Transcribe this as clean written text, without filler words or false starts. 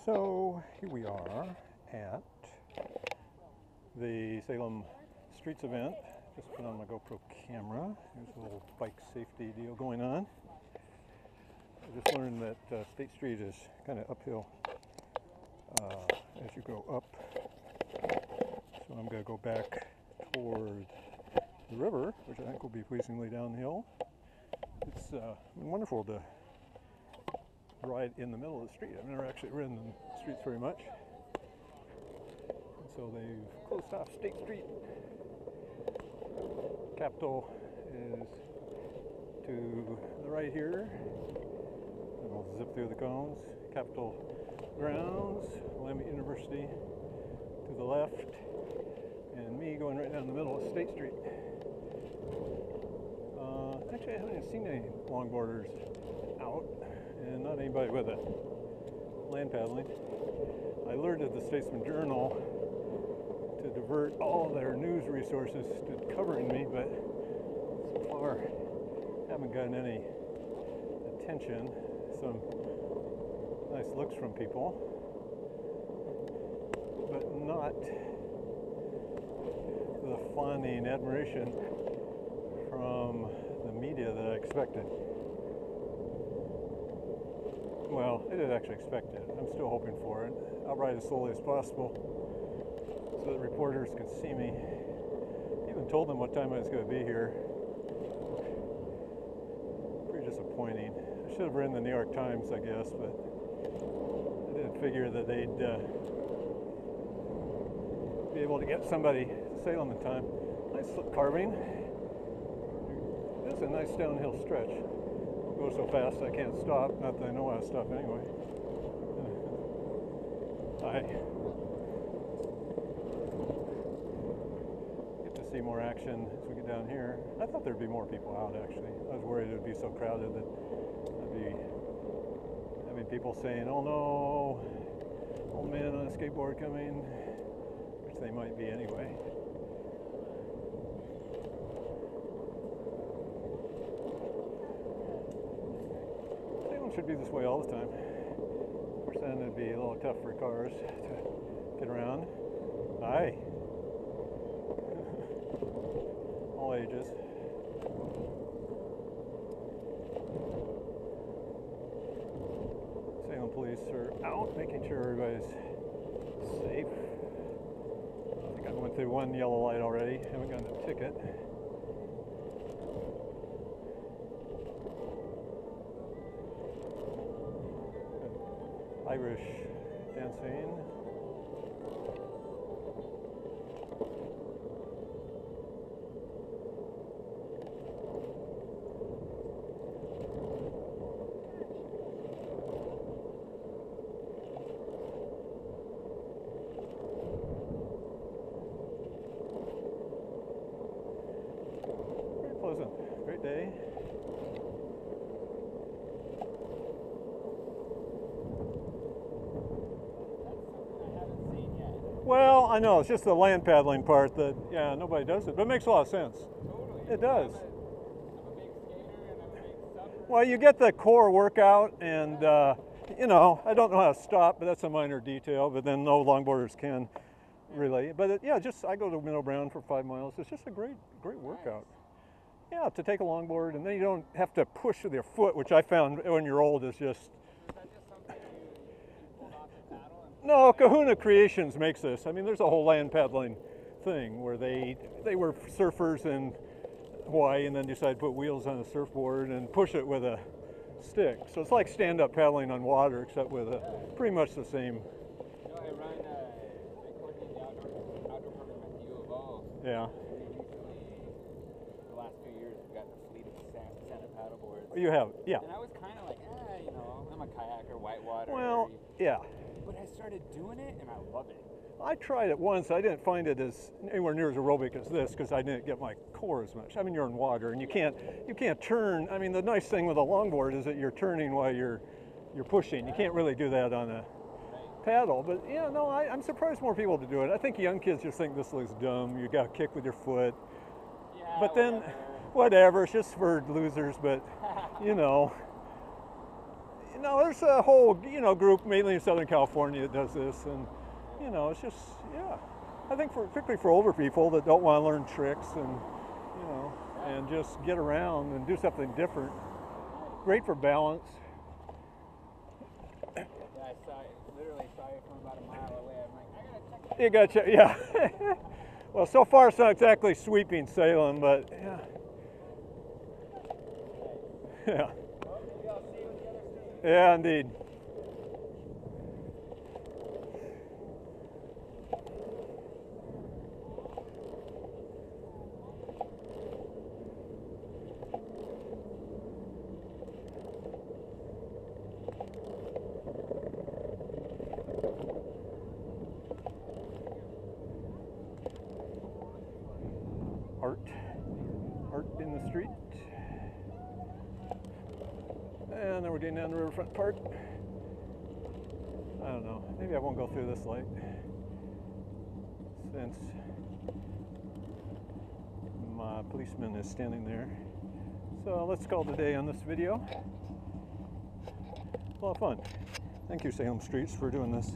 So here we are at the Salem Streets event. Just put on my GoPro camera. There's a little bike safety deal going on. I just learned that State Street is kind of uphill as you go up. So I'm going to go back toward the river, which I think will be pleasingly downhill. It's been wonderful to ride in the middle of the street. I've never actually ridden in the streets very much. And so they've closed off State Street. Capitol is to the right here. And we'll zip through the cones. Capitol grounds, Willamette University to the left, and me going right down the middle of State Street. Actually, I haven't even seen any longboarders out, and not anybody with a land paddling. I alerted the Statesman Journal to divert all their news resources to covering me, but so far haven't gotten any attention. Some nice looks from people, but not the fawning admiration from the media that I expected. Well, I did actually expect it. I'm still hoping for it. I'll ride as slowly as possible so that reporters can see me. I even told them what time I was going to be here. Pretty disappointing. I should have written the New York Times, I guess, but I didn't figure that they'd be able to get somebody to Salem in time. Nice carving. This is a nice downhill stretch. Go so fast I can't stop. Not that I know how to stop anyway. I get to see more action as we get down here. I thought there'd be more people out actually. I was worried it would be so crowded that I'd be having people saying, "Oh no, old man on a skateboard coming," which they might be anyway. Should be this way all the time. Of course, then it'd be a little tough for cars to get around. Hi. All ages. Salem police are out, making sure everybody's safe. I think I went through one yellow light already. Haven't gotten a ticket. Irish dancing. Very pleasant. Great day. Well, I know, it's just the land paddling part that, yeah, nobody does it, but it makes a lot of sense. Totally. It does. I'm a big skater and I'm a big sufferer. Well, you get the core workout and, you know, I don't know how to stop, but that's a minor detail, but then no longboarders can really. But yeah, just, I go to Minnow Brown for 5 miles. It's just a great workout. Yeah, to take a longboard and then you don't have to push with your foot, which I found when you're old is just, no, Kahuna Creations makes this. I mean, there's a whole land paddling thing where they were surfers in Hawaii and then decided to put wheels on a surfboard and push it with a stick. So it's like stand-up paddling on water, except with pretty much the same. You know, I run, I work in the outdoor program at the U of O. Yeah. The last few years, we've got the fleet of stand-up paddleboards. You have, yeah. And I was kind of like, you know, I'm a kayaker, whitewater. Well, yeah. But I started doing it and I love it. I tried it once. I didn't find it as anywhere near as aerobic as this because I didn't get my core as much. I mean, you're in water and you can't turn. I mean, the nice thing with a longboard is that you're turning while you're pushing. You can't really do that on a paddle. But yeah, no, I'm surprised more people to do it. I think young kids just think this looks dumb. You got to kick with your foot. Yeah, but then, whatever. It's just for losers. But you know, you know, there's a whole, you know, group mainly in Southern California that does this, and you know, it's just, yeah. I think particularly for older people that don't want to learn tricks and, you know, and just get around and do something different. Great for balance. Yeah, I saw it. Literally saw it from about a mile away. I'm like, I gotta check it out. You got to, yeah. Well, so far it's not exactly sweeping Salem, but yeah. Yeah. Well, maybe I'll see you with the other state. Yeah, indeed. Art in the street. And then we're getting down the riverfront park. I don't know, maybe I won't go through this light since my policeman is standing there. So let's call it a day on this video. A lot of fun. Thank you, Salem Streets, for doing this.